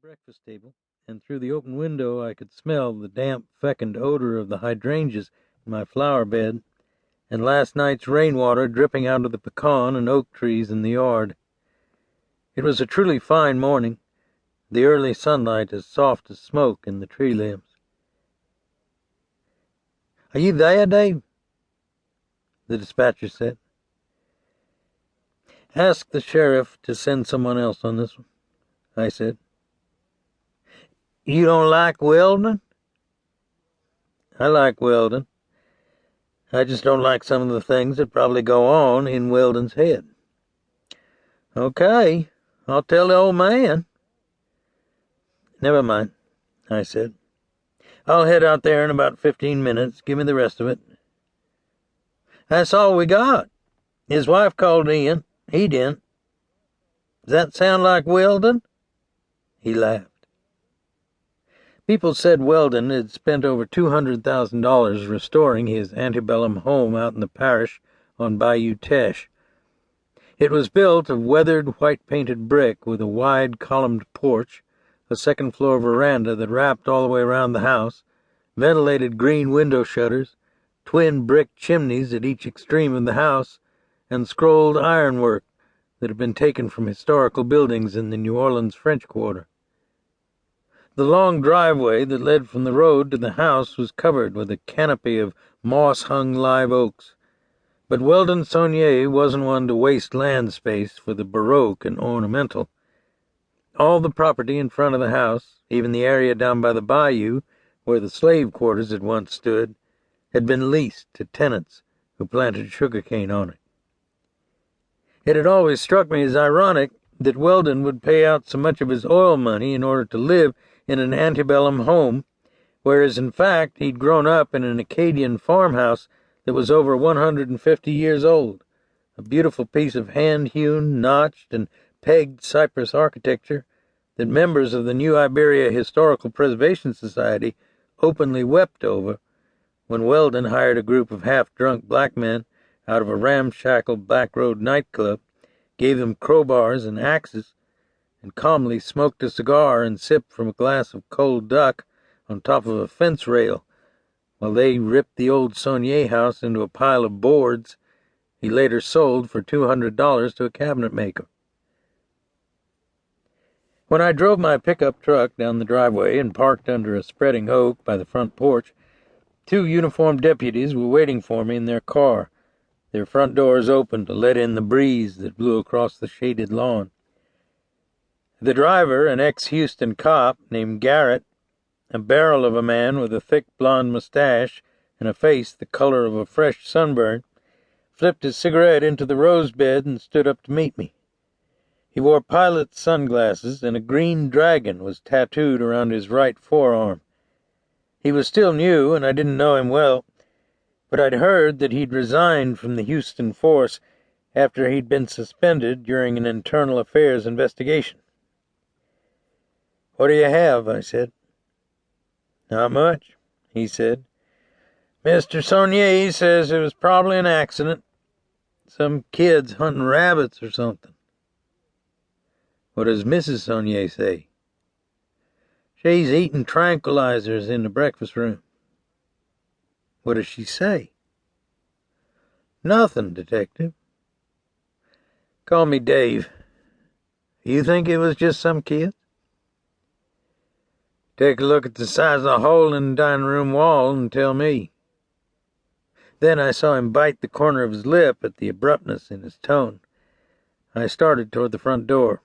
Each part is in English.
breakfast table, and through the open window I could smell the damp, fecund odor of the hydrangeas in my flower bed, and last night's rainwater dripping out of the pecan and oak trees in the yard. It was a truly fine morning, the early sunlight as soft as smoke in the tree limbs. "Are you there, Dave?" the dispatcher said. "Ask the sheriff to send someone else on this one," I said. "You don't like Weldon?" "I like Weldon. I just don't like some of the things that probably go on in Weldon's head." "Okay, I'll tell the old man." "Never mind," I said. "I'll head out there in about 15 minutes. Give me the rest of it." "That's all we got. His wife called in. He didn't. Does that sound like Weldon?" He laughed. People said Weldon had spent over $200,000 restoring his antebellum home out in the parish on Bayou Teche. It was built of weathered white-painted brick with a wide columned porch, a second-floor veranda that wrapped all the way around the house, ventilated green window shutters, twin brick chimneys at each extreme of the house, and scrolled ironwork that had been taken from historical buildings in the New Orleans French Quarter. The long driveway that led from the road to the house was covered with a canopy of moss-hung live oaks, but Weldon Sonnier wasn't one to waste land space for the baroque and ornamental. All the property in front of the house, even the area down by the bayou where the slave quarters had once stood, had been leased to tenants who planted sugarcane on it. It had always struck me as ironic that Weldon would pay out so much of his oil money in order to live in an antebellum home, whereas in fact he'd grown up in an Acadian farmhouse that was over 150 years old, a beautiful piece of hand-hewn, notched, and pegged cypress architecture that members of the New Iberia Historical Preservation Society openly wept over when Weldon hired a group of half-drunk black men out of a ramshackle back-road nightclub, gave them crowbars and axes, and calmly smoked a cigar and sipped from a glass of cold duck on top of a fence rail, while they ripped the old Sonnier house into a pile of boards he later sold for $200 to a cabinet maker. When I drove my pickup truck down the driveway and parked under a spreading oak by the front porch, 2 uniformed deputies were waiting for me in their car, their front doors open to let in the breeze that blew across the shaded lawn. The driver, an ex-Houston cop named Garrett, a barrel of a man with a thick blonde mustache and a face the color of a fresh sunburn, flipped his cigarette into the rose bed and stood up to meet me. He wore pilot's sunglasses, and a green dragon was tattooed around his right forearm. He was still new, and I didn't know him well, but I'd heard that he'd resigned from the Houston force after he'd been suspended during an internal affairs investigation. "What do you have?" I said. "Not much," he said. "Mr. Sonnier says it was probably an accident. Some kids hunting rabbits or something." "What does Mrs. Sonnier say?" "She's eating tranquilizers in the breakfast room." "What does she say?" "Nothing, Detective." "Call me Dave. You think it was just some kid?" "Take a look at the size of the hole in the dining room wall and tell me." Then I saw him bite the corner of his lip at the abruptness in his tone. I started toward the front door.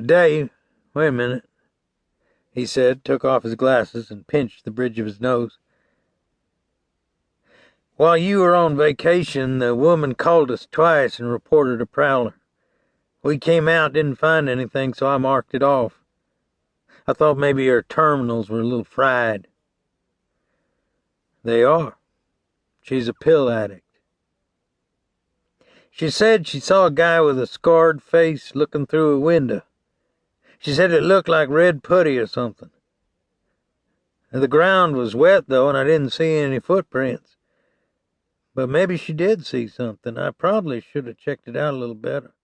"Dave, wait a minute," he said, took off his glasses and pinched the bridge of his nose. "While you were on vacation, the woman called us twice and reported a prowler. We came out, didn't find anything, so I marked it off. I thought maybe her terminals were a little fried." "They are. She's a pill addict." "She said she saw a guy with a scarred face looking through a window. She said it looked like red putty or something. The ground was wet, though, and I didn't see any footprints. But maybe she did see something. I probably should have checked it out a little better."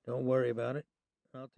"Don't worry about it.